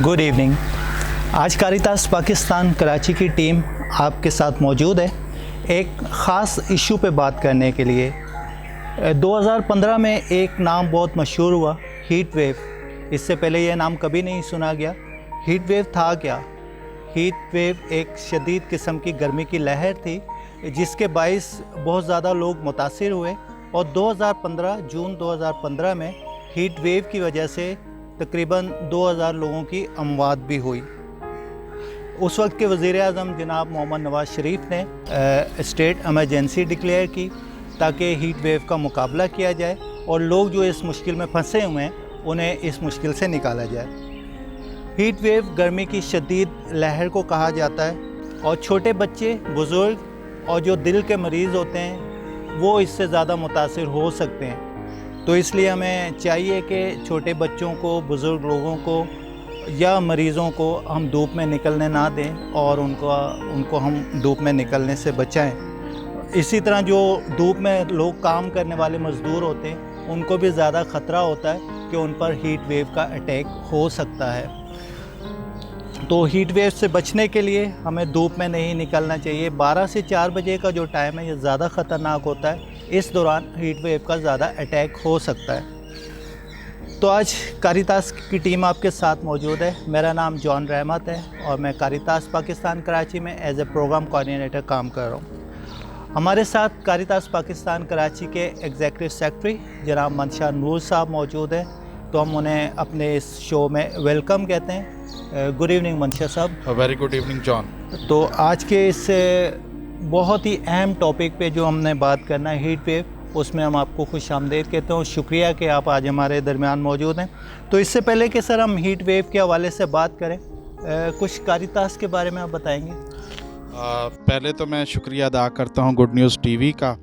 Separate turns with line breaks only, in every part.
Good evening. आज Caritas Pakistan Karachi की team आपके साथ मौजूद है एक ख़ास इशू पे बात करने के लिए। 2015 में एक नाम बहुत मशहूर हुआ, हीट वेव। इससे पहले ये नाम कभी नहीं सुना गया। हीट वेव था क्या? हीट वेव एक शदीद किस्म की गर्मी की लहर थी जिसके बाइस बहुत ज़्यादा लोग मुतासिर हुए और 2015 जून 2015 में हीट वेव की वजह से तकरीबन 2000 लोगों की अमवात भी हुई। उस वक्त के वज़ीर-ए-आज़म जनाब मोहम्मद नवाज़ शरीफ ने स्टेट एमरजेंसी डिक्लेयर की ताकि हीट वेव का मुकाबला किया जाए और लोग जो इस मुश्किल में फंसे हुए हैं उन्हें इस मुश्किल से निकाला जाए। हीट वेव गर्मी की शदीद लहर को कहा जाता है और छोटे बच्चे, बुज़ुर्ग और जो दिल के मरीज़ होते हैं वो इससे ज़्यादा मुतासिर हो सकते हैं। तो इसलिए हमें चाहिए कि छोटे बच्चों को, बुज़ुर्ग लोगों को या मरीज़ों को हम धूप में निकलने ना दें और उनको हम धूप में निकलने से बचाएं। इसी तरह जो धूप में लोग काम करने वाले मज़दूर होते हैं उनको भी ज़्यादा ख़तरा होता है कि उन पर हीट वेव का अटैक हो सकता है। तो हीट वेव से बचने के लिए हमें धूप में नहीं निकलना चाहिए। 12 से 4 बजे का जो टाइम है ये ज़्यादा ख़तरनाक होता है। इस दौरान हीट वेव का ज़्यादा अटैक हो सकता है। तो आज कारितास की टीम आपके साथ मौजूद है। मेरा नाम जॉन रहमत है और मैं कारितास पाकिस्तान कराची में एज ए प्रोग्राम कोऑर्डिनेटर काम कर रहा हूँ। हमारे साथ कारितास पाकिस्तान कराची के एग्जीक्यूटिव सेक्रेटरी जनाब मंशा नूर साहब मौजूद हैं, तो हम उन्हें अपने इस शो में वेलकम कहते हैं। गुड इवनिंग मंशा साहब।
Very good evening John.
तो आज के इस बहुत ही अहम टॉपिक पे जो हमने बात करना है हीट वेव, उसमें हम आपको खुश आमदीद कहते हैं। शुक्रिया कि आप आज हमारे दरमियान मौजूद हैं। तो इससे पहले कि सर हम हीट वेव के हवाले से बात करें, कुछ कारितास के बारे में आप बताएंगे?
पहले तो मैं शुक्रिया अदा करता हूं गुड न्यूज़ टीवी का,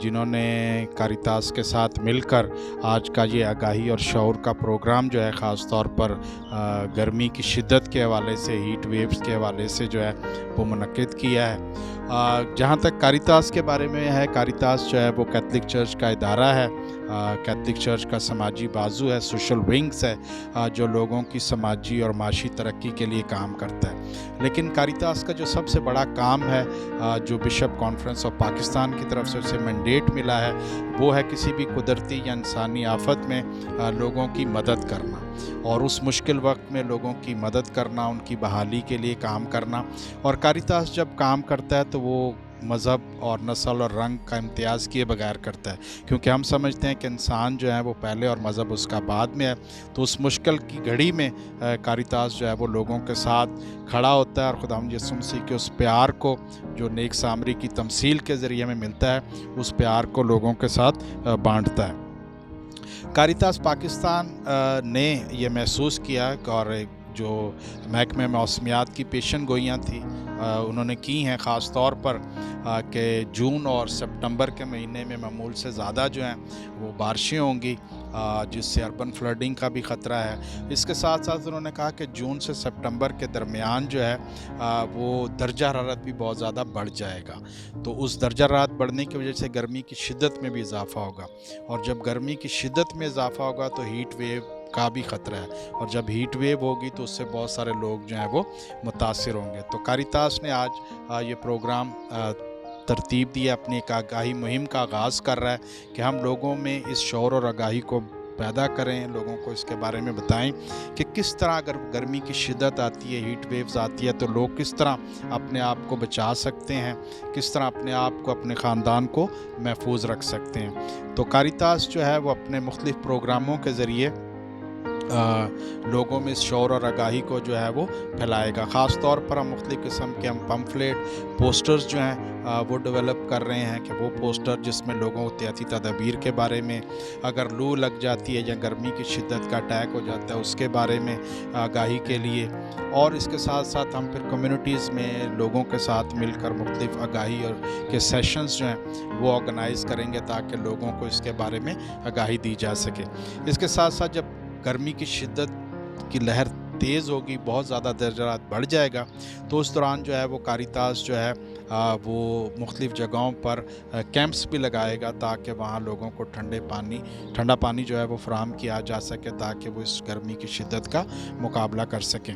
जिन्होंने कारितास के साथ मिलकर आज का ये आगाही और शऊर का प्रोग्राम जो है ख़ास तौर पर गर्मी की शिद्दत के हवाले से, हीट वेव्स के हवाले से जो है वो मुनक्किद किया है। जहाँ तक कारितास के बारे में है, कारितास जो है वो कैथलिक चर्च का इदारा है, कैथलिक चर्च का समाजी बाजू है, सोशल विंग्स है जो लोगों की समाजी और माशी तरक्की के लिए काम करता है। लेकिन कारितास का जो सबसे बड़ा काम है, जो बिशप कॉन्फ्रेंस ऑफ पाकिस्तान की तरफ से उसे मैंडेट मिला है, वो है किसी भी कुदरती या इंसानी आफत में लोगों की मदद करना और उस मुश्किल वक्त में लोगों की मदद करना, उनकी बहाली के लिए काम करना। और कारितास जब काम करता है तो वो मज़हब और नस्ल और रंग का इम्तियाज़ किए बगैर करता है, क्योंकि हम समझते हैं कि इंसान जो है वो पहले और मज़हब उसका बाद में है। तो उस मुश्किल की घड़ी में कारितास जो है वो लोगों के साथ खड़ा होता है और खुदावंद यीशु मसीह के उस प्यार को जो नेक सामरी की तमसील के ज़रिए हमें मिलता है, उस प्यार को लोगों के साथ बांटता है। कारितास पाकिस्तान ने यह महसूस किया और जो महकमे मौसमियात की पेशन गोइयाँ थी उन्होंने की हैं, ख़ास तौर पर कि जून और सितंबर के महीने में मामूल से ज़्यादा जो हैं वो बारिशें होंगी, जिससे अर्बन फ्लडिंग का भी ख़तरा है। इसके साथ साथ उन्होंने कहा कि जून से सितंबर के दरमियान जो है वो दर्जा हरारत भी बहुत ज़्यादा बढ़ जाएगा। तो उस दर्जा हरारत बढ़ने की वजह से गर्मी की शिद्दत में भी इजाफ़ा होगा और जब गर्मी की शिद्दत में इजाफ़ा होगा तो हीट वेव का भी ख़तरा है और जब हीट वेव होगी तो उससे बहुत सारे लोग जो हैं वो मुतासिर होंगे। तो कारितास ने आज ये प्रोग्राम तरतीब दी है, अपनी एक आगाही मुहिम का आगाज़ कर रहा है कि हम लोगों में इस शऊर और आगाही को पैदा करें, लोगों को इसके बारे में बताएं कि किस तरह अगर गर्मी की शिद्दत आती है, हीट वेव्स आती है, तो लोग किस तरह अपने आप को बचा सकते हैं, किस तरह अपने आप को, अपने ख़ानदान को महफूज रख सकते हैं। तो कारितास जो है वो अपने मुख्तलिफ़ प्रोग्रामों के ज़रिए लोगों में इस शऊर और आगाही को जो है वो फैलाएगा। ख़ास तौर पर हम मुख्तलिफ़ किस्म के हम पम्फलेट, पोस्टर्स जो हैं वो डेवलप कर रहे हैं कि वो पोस्टर जिसमें लोगों को एहतियाती तदाबीर के बारे में, अगर लू लग जाती है या गर्मी की शिद्दत का अटैक हो जाता है उसके बारे में आगाही के लिए, और इसके साथ साथ हम फिर कम्युनिटीज़ में लोगों के साथ मिलकर मुख्तलिफ़ आगाही और के सेशंस जो हैं वो ऑर्गेनाइज़ करेंगे ताकि लोगों को इसके बारे में आगाही दी जा सके। इसके साथ साथ जब गर्मी की शिद्दत की लहर तेज़ होगी, बहुत ज़्यादा दर्जा बढ़ जाएगा, तो उस दौरान जो है वो कारितास जो है वो मुख्तलिफ़ जगहों पर कैंप्स भी लगाएगा ताकि वहाँ लोगों को ठंडा पानी जो है वो फ़राहम किया जा सके ताकि वो इस गर्मी की शिद्दत का मुकाबला कर सकें।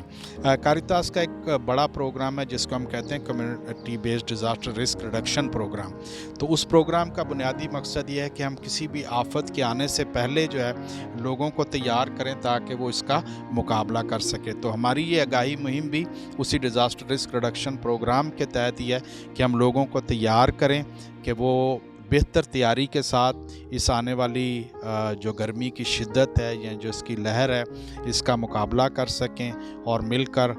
कारितास का एक बड़ा प्रोग्राम है जिसको हम कहते हैं community based disaster risk reduction programme. तो उस प्रोग्राम का बुनियादी मकसद ये है कि हम किसी भी आफत के आने से पहले जो है लोगों को तैयार करें ताकि वो इसका मुकाबला कर सके। तो हमारी ये आगाही मुहिम भी उसी डिज़ास्टर रिस्क रिडक्शन प्रोग्राम के तहत ही है कि हम लोगों को तैयार करें कि वो बेहतर तैयारी के साथ इस आने वाली जो गर्मी की शिद्दत है या जो इसकी लहर है इसका मुकाबला कर सकें और मिलकर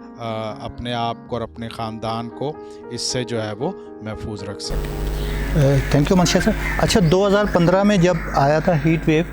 अपने आप को और अपने ख़ानदान को इससे जो है वो महफूज रख सकें।
थैंक यू मंशा सर। अच्छा, 2015 में जब आया था हीट वेव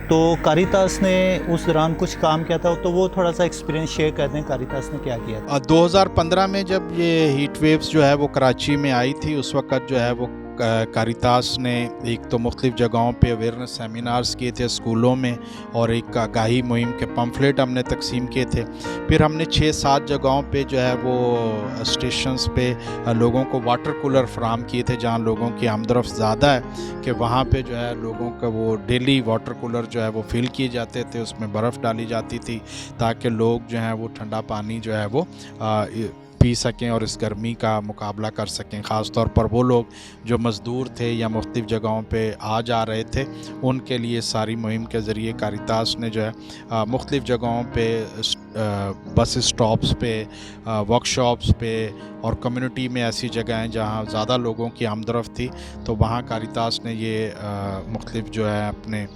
तो कारितास ने उस दौरान कुछ काम किया था, तो वो थोड़ा सा एक्सपीरियंस शेयर कर दें, कारितास ने क्या किया था।
2015 में जब ये हीट वेव्स जो है वो कराची में आई थी उस वक़्त जो है वो कारितास ने एक तो मुख्तलिफ़ जगहों पे अवेयरनेस सेमिनार्स किए थे स्कूलों में और एक आगाही मुहिम के पम्फलेट हमने तकसीम किए थे। फिर हमने 6-7 जगहों पे जो है वो स्टेशंस पे लोगों को वाटर कूलर फराहम किए थे जहाँ लोगों की आमदरफ्त ज़्यादा है कि वहाँ पे जो है लोगों का वो डेली वाटर कूलर जो है वो फिल किए जाते थे, उसमें बर्फ़ डाली जाती थी ताकि लोग जो हैं वो ठंडा पानी जो है वो पी सकें और इस गर्मी का मुकाबला कर सकें। ख़ास तौर पर वो लोग जो मज़दूर थे या मुख्तलिफ़ जगहों पे आ जा रहे थे उनके लिए सारी मुहिम के ज़रिए कारितास ने जो है मुख्तलिफ़ जगहों पे बस स्टॉप्स पे वर्कशॉप्स पे और कम्युनिटी में ऐसी जगहें जहाँ ज़्यादा लोगों की आमदरफ्त थी तो वहाँ कारितास ने ये मुख्तलिफ़ जो है अपने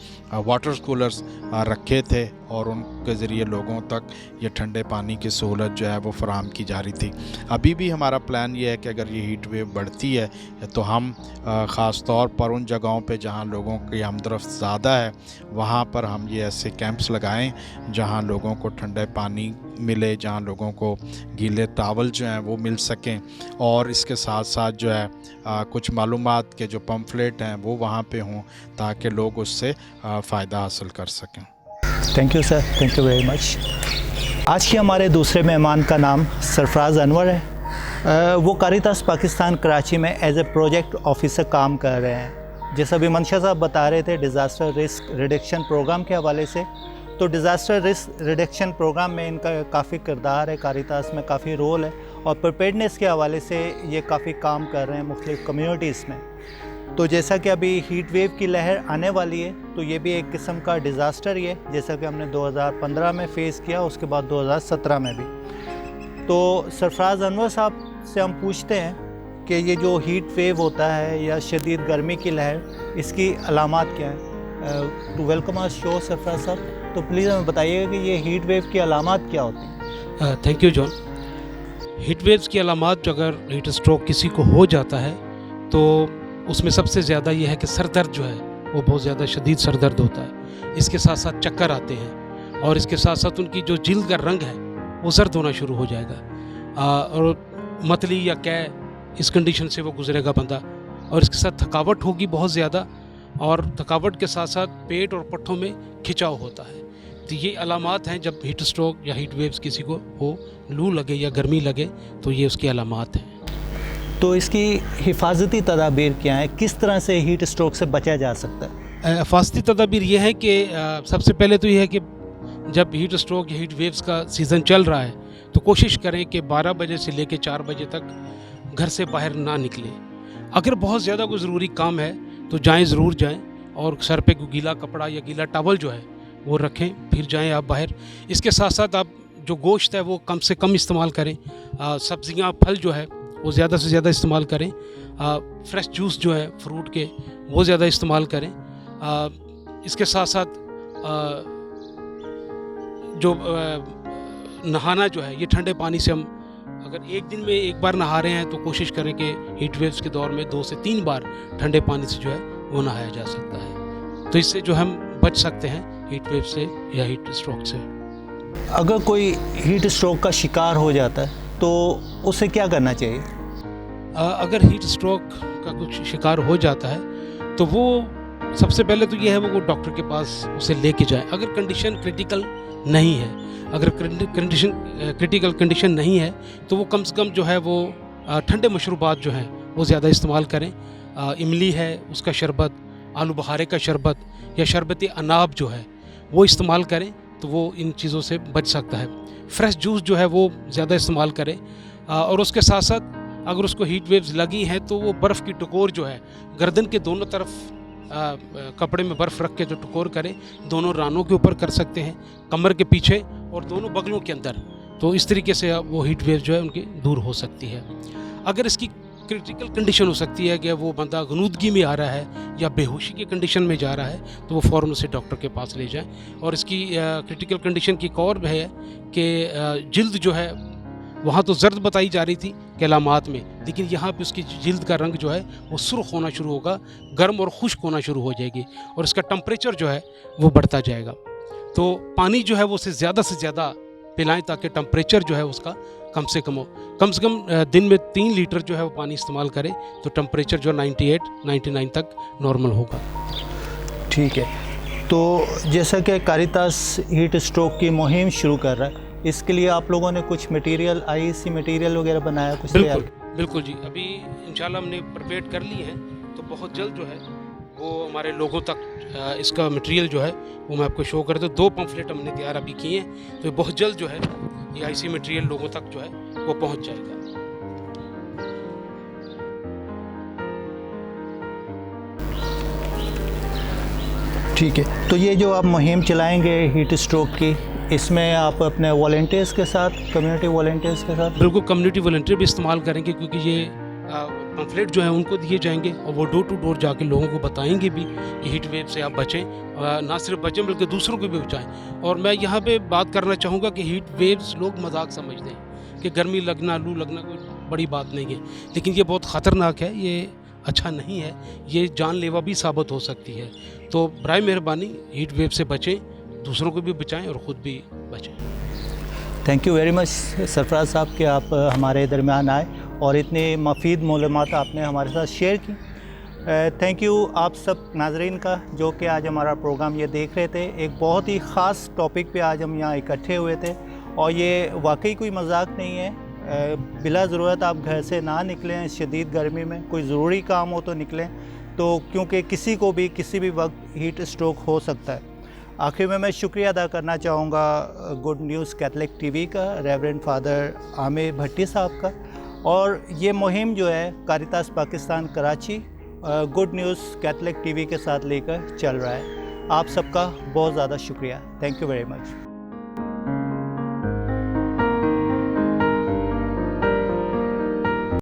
वाटर कूलर्स रखे थे और उनके ज़रिए लोगों तक ये ठंडे पानी की सहूलत जो है वो फ़राहम की जा रही थी। अभी भी हमारा प्लान ये है कि अगर ये हीट वेव बढ़ती है तो हम ख़ास तौर पर उन जगहों पे जहाँ लोगों की आमदरफ्त ज़्यादा है वहाँ पर हम ये ऐसे कैंप्स लगाएं जहाँ लोगों को ठंडे पानी मिले, जहाँ लोगों को गीले टावल जो हैं वो मिल सकें और इसके साथ साथ जो है कुछ मालूमात के जो पम्फलेट हैं वो वहाँ पे हों ताकि लोग उससे फ़ायदा हासिल कर सकें।
Thank you sir, thank you very much. आज के हमारे दूसरे मेहमान का नाम सरफराज अनवर है। वो कारितास पाकिस्तान कराची में एज ए प्रोजेक्ट ऑफिसर काम कर रहे हैं। जैसा भी मंशा साहब बता रहे थे डिज़ास्टर रिस्क रिडक्शन प्रोग्राम के हवाले से, तो डिज़ास्टर रिस्क रिडक्शन प्रोग्राम में इनका काफ़ी किरदार है, कारितास में काफ़ी रोल है और प्रिपेयर्डनेस के हवाले से ये काफ़ी काम कर रहे हैं मुख्तलिफ़ कम्युनिटीज़ में। तो जैसा कि अभी हीट वेव की लहर आने वाली है तो ये भी एक किस्म का डिज़ास्टर ही है, जैसा कि हमने 2015 में फ़ेस किया, उसके बाद 2017 में भी। तो सरफराज अनवर साहब से हम पूछते हैं कि ये जो हीट वेव होता है या शदीद गर्मी की लहर, इसकी अलामात क्या है। To welcome our show Sarfaraz साहब, तो प्लीज़ हमें बताइएगा कि ये हीट वेव की अलामात क्या होती हैं।
Thank you John. Heat waves की अलामात जो अगर हीट स्ट्रोक किसी को हो जाता है तो उसमें सबसे ज़्यादा ये है कि सर दर्द जो है वो बहुत ज़्यादा शदीद सर दर्द होता है। इसके साथ साथ चक्कर आते हैं और इसके साथ साथ उनकी जो जिल्द का रंग है वो जर्द होना शुरू हो जाएगा और मतली या कै इस कंडीशन से वो गुजरेगा बंदा। और इसके साथ थकावट होगी बहुत ज़्यादा और थकावट के साथ साथ पेट और पट्ठों में खिंचाव होता है। तो ये अलामात हैं जब हीट स्ट्रोक या हीट वेव्स किसी को हो, लू लगे या गर्मी लगे तो ये उसकी अलामात हैं।
तो इसकी हिफाजती तदाबीर क्या है, किस तरह से हीट स्ट्रोक से बचा जा सकता है।
हिफाजती तदाबीर ये है कि सबसे पहले तो ये है कि जब हीट स्ट्रोक या हीट वेव्स का सीज़न चल रहा है तो कोशिश करें कि 12 बजे से लेकर 4 बजे तक घर से बाहर ना निकलें। अगर बहुत ज़्यादा कोई ज़रूरी काम है तो जाएं, ज़रूर जाएं और सर पे कोई गीला कपड़ा या गीला टॉवल जो है वो रखें, फिर जाएं आप बाहर। इसके साथ साथ आप जो गोश्त है वो कम से कम इस्तेमाल करें, सब्ज़ियाँ फल जो है वो ज़्यादा से ज़्यादा इस्तेमाल करें, फ्रेश जूस जो है फ्रूट के वो ज़्यादा इस्तेमाल करें। इसके साथ साथ जो नहाना जो है ये ठंडे पानी से, हम अगर एक दिन में एक बार नहा रहे हैं तो कोशिश करें कि हीट वेव्स के दौर में 2 से 3 बार ठंडे पानी से जो है वो नहाया जा सकता है। तो इससे जो हम बच सकते हैं हीट वेव से या हीट स्ट्रोक से।
अगर कोई हीट स्ट्रोक का शिकार हो जाता है तो उसे क्या करना चाहिए।
अगर हीट स्ट्रोक का कुछ शिकार हो जाता है तो वो सबसे पहले तो ये है वो डॉक्टर के पास उसे लेके जाए। अगर कंडीशन क्रिटिकल नहीं है, अगर क्रिटिकल कंडीशन नहीं है तो वो कम से कम जो है वो ठंडे मशरूबात जो हैं वो ज़्यादा इस्तेमाल करें। इमली है उसका शरबत, आलू बुखारे का शरबत या शरबत अनाब जो है वो इस्तेमाल करें तो वो इन चीज़ों से बच सकता है। फ्रेश जूस जो है वो ज़्यादा इस्तेमाल करें। और उसके साथ साथ अगर उसको हीट वेव्स लगी हैं तो वो बर्फ़ की टकोर जो है गर्दन के दोनों तरफ कपड़े में बर्फ़ रख के जो टकोर करें, दोनों रानों के ऊपर कर सकते हैं, कमर के पीछे और दोनों बगलों के अंदर। तो इस तरीके से वो हीट वेव जो है उनकी दूर हो सकती है। अगर इसकी क्रिटिकल कंडीशन हो सकती है कि वो बंदा गनूदगी में आ रहा है या बेहोशी की कंडीशन में जा रहा है तो वो फ़ौरन उसे डॉक्टर के पास ले जाएं। और इसकी क्रिटिकल कंडीशन की एक और है कि जिल्द जो है वहाँ तो जर्द बताई जा रही थी कि अलामात में, लेकिन यहाँ पे उसकी जिल्द का रंग जो है वो सुर्ख होना शुरू होगा, गर्म और खुश्क होना शुरू हो जाएगी और इसका टेम्परेचर जो है वो बढ़ता जाएगा। तो पानी जो है वो उसे ज़्यादा से ज़्यादा पिलाएं ताकि टेम्परेचर जो है उसका कम से कम हो। कम से कम दिन में 3 लीटर जो है वो पानी इस्तेमाल करें तो टेम्परेचर जो 98-99 तक नॉर्मल होगा।
ठीक है, तो जैसा कि कारितास हीट स्ट्रोक की मुहिम शुरू कर रहा है, इसके लिए आप लोगों ने कुछ मटेरियल, आईसी मटेरियल वगैरह बनाया कुछ?
बिल्कुल जी, अभी इंशाल्लाह हमने प्रिपेयर कर ली है तो बहुत जल्द जो है वो हमारे लोगों तक इसका मटेरियल जो है वो मैं आपको शो कर दूँ। 2 पम्फलेट हमने तैयार अभी किए हैं तो बहुत जल्द जो है ये आईसी मटेरियल लोगों तक जो है वो पहुंच जाएगा।
ठीक है, तो ये जो आप मुहिम चलाएंगे हीट स्ट्रोक की, इसमें आप अपने वॉलंटियर्स के साथ, कम्युनिटी वॉलंटियर्स के साथ?
बिल्कुल, कम्युनिटी वॉलंटियर भी इस्तेमाल करेंगे क्योंकि ये पम्फलेट जो है उनको दिए जाएंगे और वो डोर टू डोर जाके लोगों को बताएंगे भी कि हीट वेव से आप बचें, ना सिर्फ बचें बल्कि दूसरों को भी बचाएं। और मैं यहाँ पे बात करना चाहूँगा कि हीट वेव्स लोग मजाक समझते हैं कि गर्मी लगना, लू लगना कोई बड़ी बात नहीं है, लेकिन ये बहुत ख़तरनाक है, ये अच्छा नहीं है, ये जानलेवा भी साबित हो सकती है। तो बराए मेहरबानी हीट वेव से बचें, दूसरों को भी बचाएं और ख़ुद भी बचें।
Thank you very much Sarfaraz साहब कि आप हमारे दरमियान आए और इतनी मफीद मालूमात आपने हमारे साथ शेयर की। थैंक यू आप सब नाजरीन का जो कि आज हमारा प्रोग्राम ये देख रहे थे। एक बहुत ही ख़ास टॉपिक पे आज हम यहाँ इकट्ठे हुए थे और ये वाकई कोई मजाक नहीं है। बिला ज़रूरत आप घर से ना निकलें इस शदीद गर्मी में, कोई ज़रूरी काम हो तो निकलें, तो क्योंकि किसी को भी किसी भी वक्त हीट स्ट्रोक हो सकता है। आखिर में मैं शुक्रिया अदा करना चाहूँगा गुड न्यूज़ कैथलिक टीवी का, रेवरेंड फादर आमिर भट्टी साहब का। और ये मुहिम जो है Caritas Pakistan Karachi good news Catholic TV के साथ लेकर चल रहा है। आप सबका बहुत ज़्यादा शुक्रिया। Thank you very much.